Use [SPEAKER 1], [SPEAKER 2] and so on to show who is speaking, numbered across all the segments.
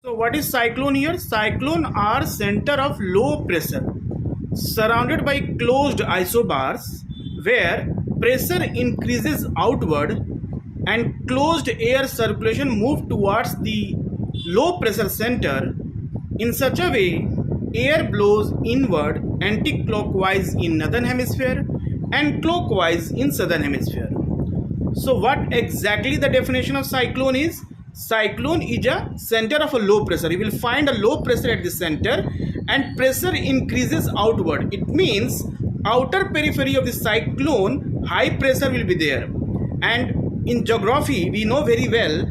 [SPEAKER 1] So what is cyclone here? Cyclone are center of low pressure surrounded by closed isobars where pressure increases outward and closed air circulation move towards the low pressure center. In such a way, air blows inward anti-clockwise in northern hemisphere and clockwise in southern hemisphere. So what exactly the definition of cyclone is? Cyclone is a center of a low pressure. You will find a low pressure at the center and pressure increases outward. It means outer periphery of the cyclone, high pressure will be there. And in geography, we know very well,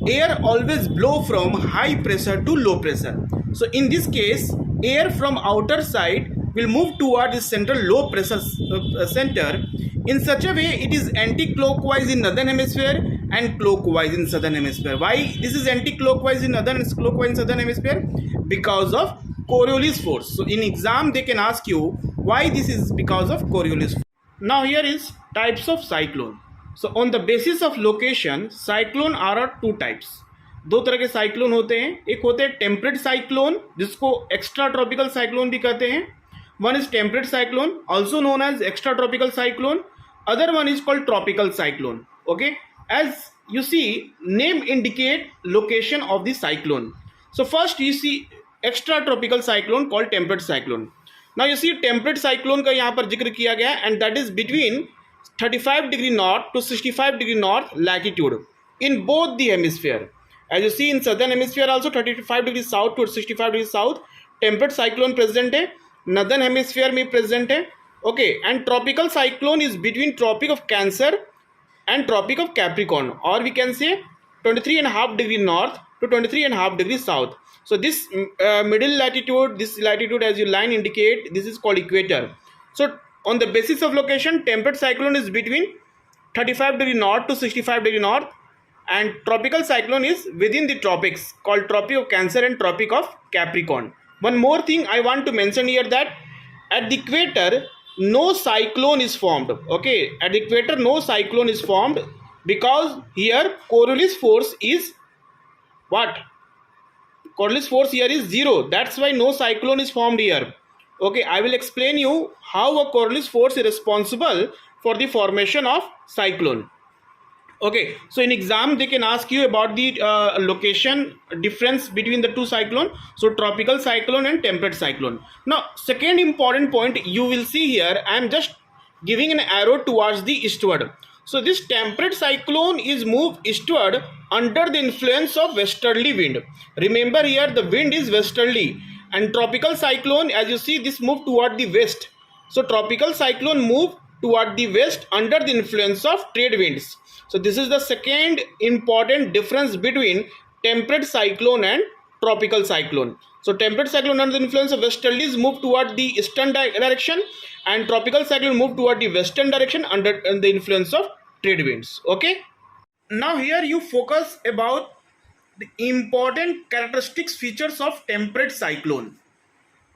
[SPEAKER 1] air always blow from high pressure to low pressure. So in this case, air from outer side will move toward the central low pressure center. In such a way, it is anti-clockwise in northern hemisphere and clockwise in southern hemisphere. Why this is anti-clockwise in northern and clockwise in southern hemisphere? Because of Coriolis force. So in exam they can ask you why this is because of Coriolis force. Now here is types of cyclone. So on the basis of location, cyclone are two types. दो तरह के cyclone होते हैं. एक होते हैं temperate cyclone जिसको extra tropical cyclone भी कहते हैं. One is temperate cyclone, also known as extratropical cyclone. Other one is called tropical cyclone. Okay, as you see, name indicate location of the cyclone. So first you see extratropical cyclone called temperate cyclone. Now you see temperate cyclone का यहाँ पर जिक्र किया गया and that is between 35 degree north to 65 degree north latitude in both the hemisphere. As you see in southern hemisphere also 35 degree south to 65 degree south temperate cyclone present है. Northern hemisphere में present है. Okay, and tropical cyclone is between tropic of Cancer and tropic of Capricorn, or we can say 23.5 degree north to 23.5 degree south. So this middle latitude, this latitude as your line indicate, this is called equator. So on the basis of location, temperate cyclone is between 35 degree north to 65 degree north, and tropical cyclone is within the tropics called tropic of Cancer and tropic of Capricorn. One more thing I want to mention here, that at the equator no cyclone is formed. Okay, at the equator no cyclone is formed because here Coriolis force is what? Coriolis force here is 0. That's why no cyclone is formed here. Okay, I will explain you how a Coriolis force is responsible for the formation of cyclone. Okay, so in exam they can ask you about the location difference between the two cyclone. So tropical cyclone and temperate cyclone. Now second important point you will see here, I am just giving an arrow towards the eastward. So this temperate cyclone is moved eastward under the influence of westerly wind. Remember here the wind is westerly, and tropical cyclone, as you see, this move toward the west. So tropical cyclone move toward the west under the influence of trade winds. So this is the second important difference between temperate cyclone and tropical cyclone. So temperate cyclone under the influence of westerlies move toward the eastern direction, and tropical cyclone move toward the western direction under the influence of trade winds. Okay. Now here you focus about the important characteristics features of temperate cyclone.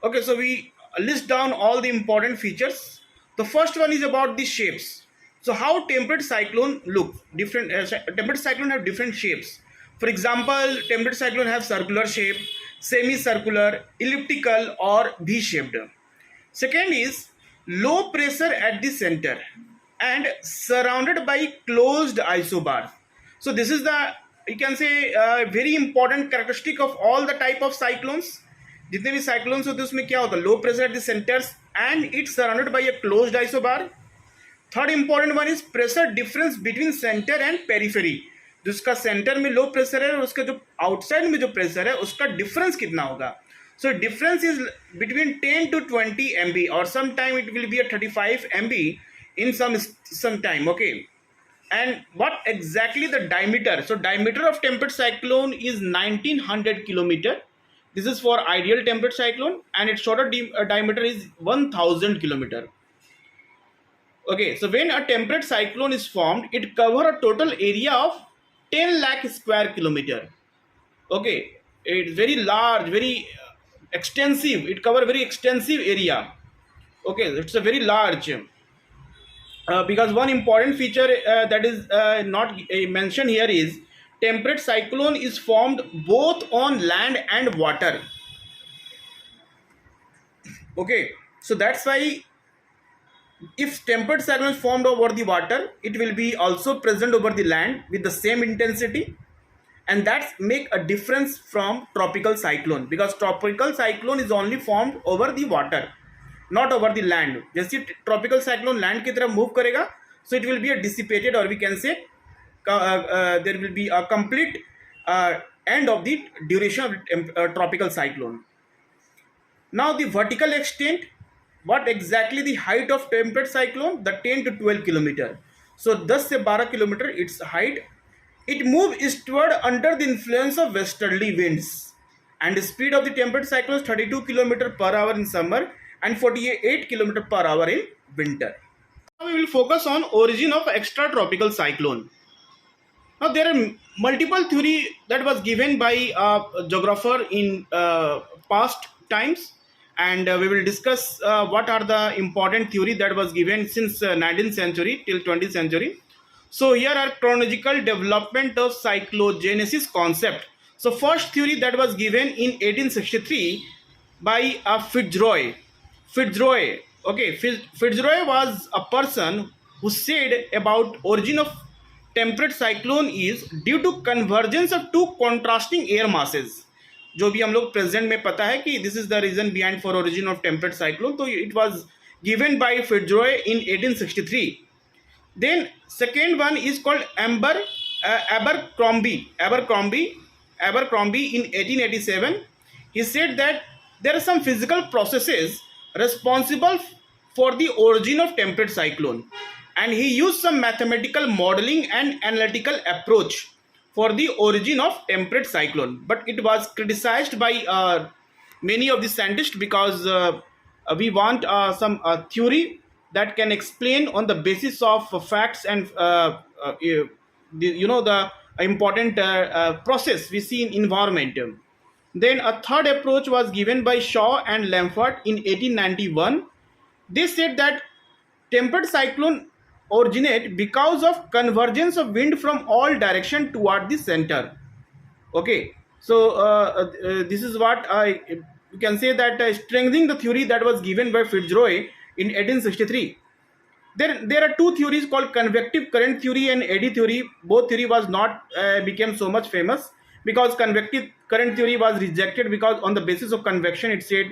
[SPEAKER 1] Okay, so we list down all the important features. The first one is about the shapes. So how temperate cyclone look? Different temperate cyclone have different shapes. For example, temperate cyclone have circular shape, semicircular, elliptical or V-shaped. Second is low pressure at the center and surrounded by closed isobar. So this is the, you can say, very important characteristic of all the type of cyclones. जितने भी cyclones होते हैं उसमें क्या होता है? Low pressure at the centers and it's surrounded by a closed isobar. Third important one is pressure difference between centre and periphery. जिसका centre में लो प्रेशर है और उसका जो आउटसाइड में जो प्रेशर है उसका डिफरेंस कितना होगा. So difference is between 10 to 20 MB और some time it will be 35 MB in some time. Okay, and what exactly the diameter? So diameter of temperate cyclone is 1900 kilometre. This is for ideal temperate cyclone and its shorter diameter is 1000 kilometer. Okay, so when a temperate cyclone is formed, it covers a total area of 10 lakh square kilometer. Okay, it's very large, very extensive. It covers very extensive area. Okay, it's a very large. Because one important feature that is not mentioned here is temperate cyclone is formed both on land and water. Okay, so that's why if temperate cyclone is formed over the water, it will be also present over the land with the same intensity, and that's make a difference from tropical cyclone, because tropical cyclone is only formed over the water, not over the land. जैसे tropical cyclone land की तरफ move करेगा, so it will be a dissipated, or we can say there will be a complete end of the duration of tropical cyclone. Now the vertical extent, what exactly the height of temperate cyclone? The 10 to 12 kilometer. So 10 से 12 kilometer its height. It moves eastward under the influence of westerly winds, and the speed of the temperate cyclone is 32 kilometer per hour in summer and 48 kilometer per hour in winter. Now we will focus on origin of extratropical cyclone. Now there are multiple theory that was given by a geographer in past times, and we will discuss what are the important theory that was given since 19th century till 20th century. So here are chronological development of cyclogenesis concept. So first theory that was given in 1863 by Fitzroy. Okay, Fitzroy was a person who said about origin of temperate cyclone is due to convergence of two contrasting air masses. जो भी हम लोग present में पता है कि this is the reason behind for origin of temperate cyclone, तो it was given by Fitzroy in 1863. Then second one is called Abercrombie in 1887. He said that there are some physical processes responsible for the origin of temperate cyclone, and he used some mathematical modeling and analytical approach for the origin of temperate cyclone. But it was criticized by many of the scientists because we want some theory that can explain on the basis of facts and the important process we see in environment. Then a third approach was given by Shaw and Lamford in 1891. They said that temperate cyclone originate because of convergence of wind from all direction toward the center. Okay, so this is what you can say that strengthening the theory that was given by Fitzroy in 1863. There are two theories called convective current theory and eddy theory. Both theory was not became so much famous because convective current theory was rejected because on the basis of convection it said,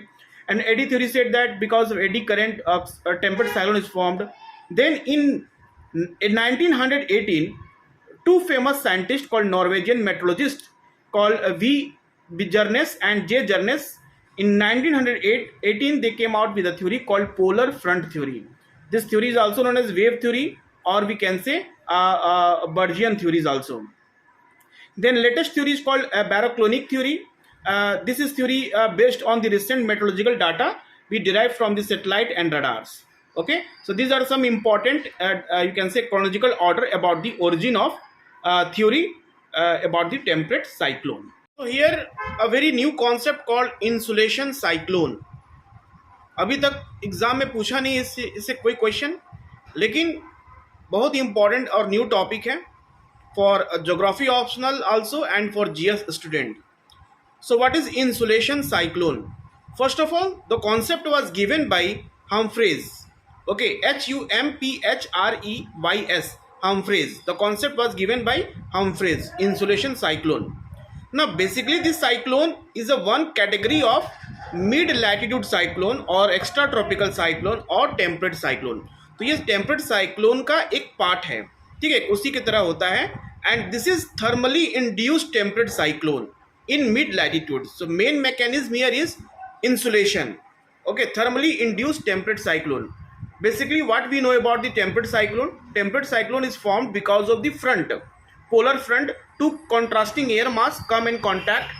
[SPEAKER 1] and eddy theory said that because of eddy current a temperate cyclone is formed. Then in 1918, two famous scientists called Norwegian meteorologists called V. Bjarnes and J. Jarnes, in 1918 they came out with a theory called polar front theory. This theory is also known as wave theory, or we can say Bergian theories also. Then latest theory is called baroclonic theory. This is theory based on the recent meteorological data we derived from the satellite and radars. Okay, so these are some important you can say chronological order about the origin of theory about the temperate cyclone. So here a very new concept called insolation cyclone. अभी तक exam में पूछा नहीं इससे कोई question, लेकिन बहुत ही important और न्यू टॉपिक है for geography optional also and for GS student. So what is insolation cyclone? First of all, the concept was given by Humphreys. Okay, Humphreys. Humphreys. The concept was given by Humphreys. Insolation cyclone. Now, basically, this cyclone is a one category of mid-latitude cyclone or extratropical cyclone और temperate cyclone. तो ये temperate cyclone का एक part है, ठीक है, उसी की तरह होता है. And this is thermally induced temperate cyclone in mid-latitude. So main mechanism here is insolation. Okay, thermally induced temperate cyclone. Basically, what we know about the temperate cyclone? Temperate cyclone is formed because of the front, polar front, two contrasting air mass come in contact.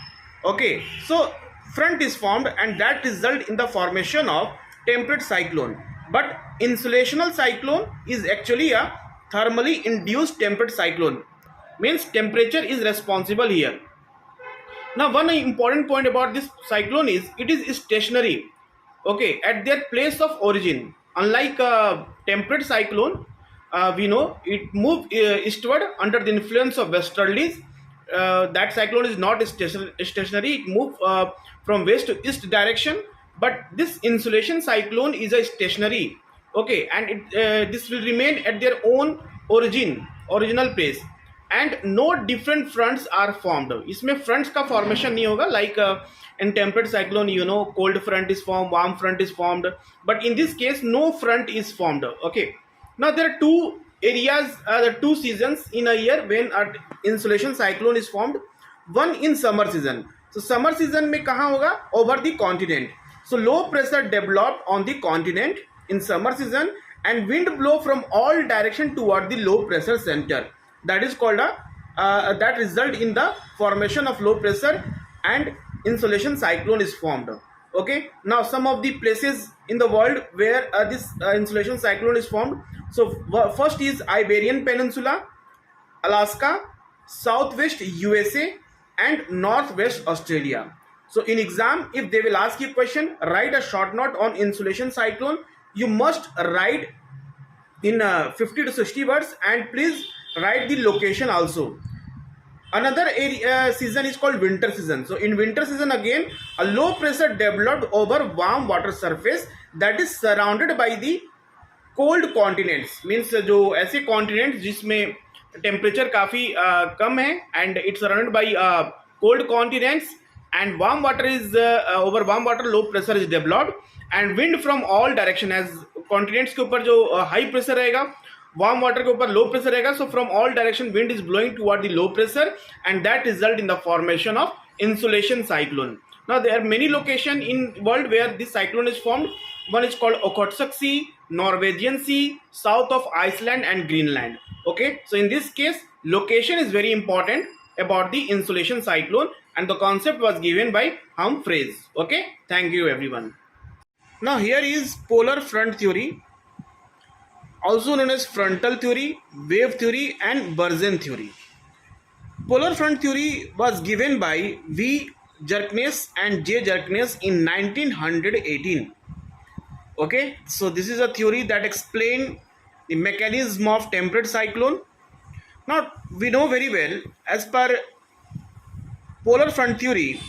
[SPEAKER 1] Okay, so front is formed and that result in the formation of temperate cyclone. But insolational cyclone is actually a thermally induced temperate cyclone. Means temperature is responsible here. Now one important point about this cyclone is it is stationary. Okay, at their place of origin. Unlike temperate cyclone, we know it moves eastward under the influence of westerlies, that cyclone is not stationary. It moves from west to east direction, but this insolation cyclone is a stationary. Okay, and this will remain at their own original place, and no different fronts are formed. इसमें fronts का formation नहीं होगा, like in temperate cyclone, you know, cold front is formed, warm front is formed, but in this case no front is formed. Okay, now there are two areas, the two seasons in a year when an insolation cyclone is formed. One in summer season. So summer season में कहाँ होगा? Over the continent. So low pressure developed on the continent in summer season, and wind blow from all direction toward the low pressure center. That is called that result in the formation of low pressure, and insolation cyclone is formed. Okay, now some of the places in the world where this insolation cyclone is formed. So first is Iberian Peninsula, Alaska, Southwest USA, and Northwest Australia. So in exam, if they will ask you a question, write a short note on insolation cyclone. You must write in 50 to 60 words, and please write the location also. Another season is called winter season. So in winter season again, a low pressure developed over warm water surface that is surrounded by the cold continents. Means जो ऐसे continents जिसमें temperature काफ़ी कम है, and it's surrounded by cold continents, and warm water is over warm water low pressure is developed, and wind from all direction. As continents के ऊपर जो high pressure रहेगा, warm water के ऊपर low pressure रहेगा, so from all direction wind is blowing toward the low pressure, and that result in the formation of insolation cyclone. Now there are many locations in world where this cyclone is formed. One is called Okhotsk Sea, Norwegian Sea, south of Iceland and Greenland. Okay, so in this case location is very important about the insolation cyclone, and the concept was given by Humphreys. Okay, thank you everyone. Now here is polar front theory, also known as frontal theory, wave theory, and Berzen theory. Polar front theory was given by V. Jerknes and J. Jerknes in 1918. Okay, so this is a theory that explains the mechanism of temperate cyclone. Now we know very well, as per polar front theory,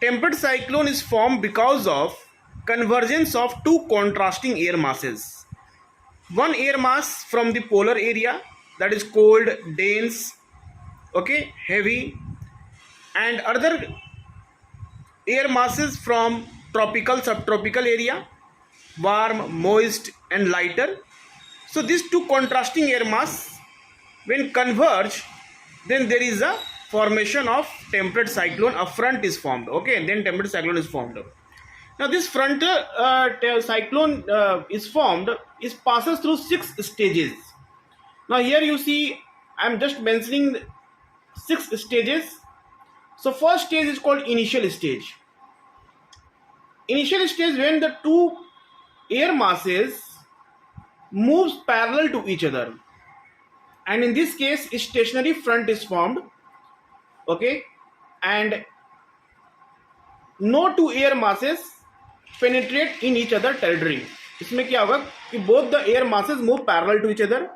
[SPEAKER 1] temperate cyclone is formed because of convergence of two contrasting air masses. One air mass from the polar area, that is cold, dense, okay, heavy, and other air masses from tropical, subtropical area, warm, moist, and lighter. So these two contrasting air mass, when converge, then there is a formation of temperate cyclone. A front is formed. Okay, then temperate cyclone is formed. Now this front cyclone is formed, passes through 6 stages. Now here you see I am just mentioning 6 stages. So first stage is called initial stage. Initial stage when the two air masses moves parallel to each other, and in this case a stationary front is formed. Okay, and no two air masses penetrate in each other territory. इसमें क्या होगा कि both the air masses move parallel to each other,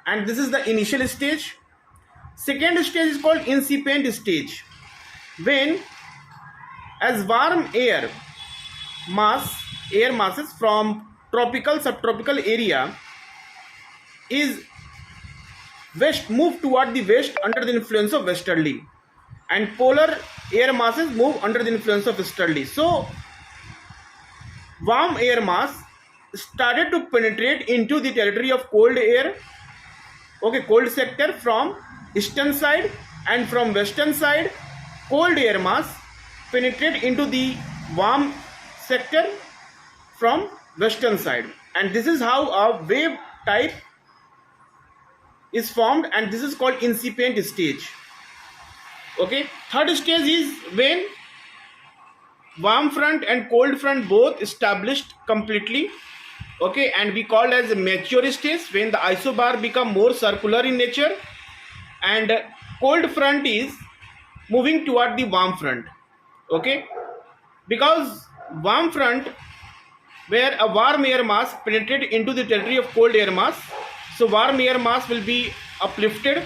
[SPEAKER 1] and this is the initial stage. Second stage is called incipient stage, when as warm air masses from tropical, subtropical area is move toward the west under the influence of westerly, and polar air masses move under the influence of easterly. So warm air mass started to penetrate into the territory of cold air, okay, cold sector from eastern side, and from western side cold air mass penetrate into the warm sector from western side, and this is how a wave type is formed, and this is called incipient stage. Okay, third stage is when warm front and cold front both established completely. Okay, and we call as a mature stage, when the isobar become more circular in nature, and cold front is moving toward the warm front. Okay, because warm front where a warm air mass penetrate into the territory of cold air mass, so warm air mass will be uplifted,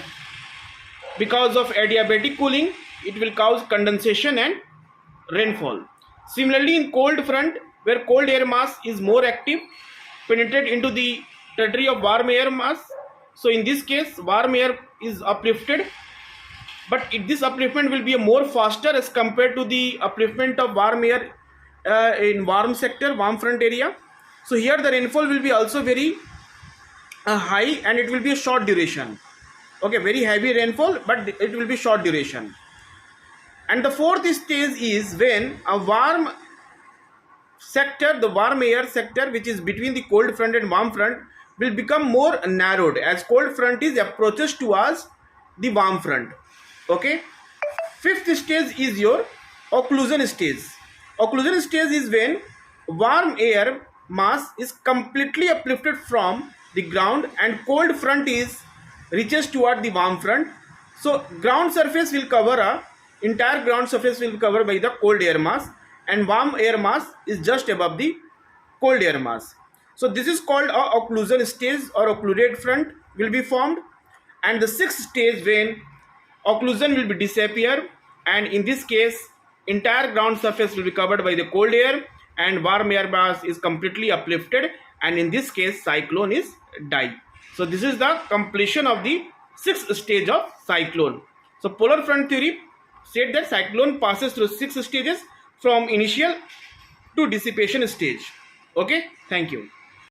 [SPEAKER 1] Because of adiabatic cooling, it will cause condensation and rainfall. Similarly, in cold front, where cold air mass is more active, penetrate into the territory of warm air mass. So in this case, warm air is uplifted, but this upliftment will be a more faster as compared to the upliftment of warm air in warm sector, warm front area. So here the rainfall will be also very high, and it will be a short duration. Okay, very heavy rainfall, but it will be short duration. And the fourth stage is when a warm sector, the warm air sector, which is between the cold front and warm front, will become more narrowed as cold front is approaches towards the warm front. Okay. Fifth stage is your occlusion stage. Occlusion stage is when warm air mass is completely uplifted from the ground and cold front is reaches toward the warm front. So ground surface will cover entire ground surface will be covered by the cold air mass, and warm air mass is just above the cold air mass. So this is called a occlusion stage, or occluded front will be formed. And the sixth stage when occlusion will be disappear, and in this case entire ground surface will be covered by the cold air and warm air mass is completely uplifted, and in this case cyclone is die. So this is the completion of the sixth stage of cyclone. So polar front theory said that cyclone passes through 6 stages from initial to dissipation stage. Okay, thank you.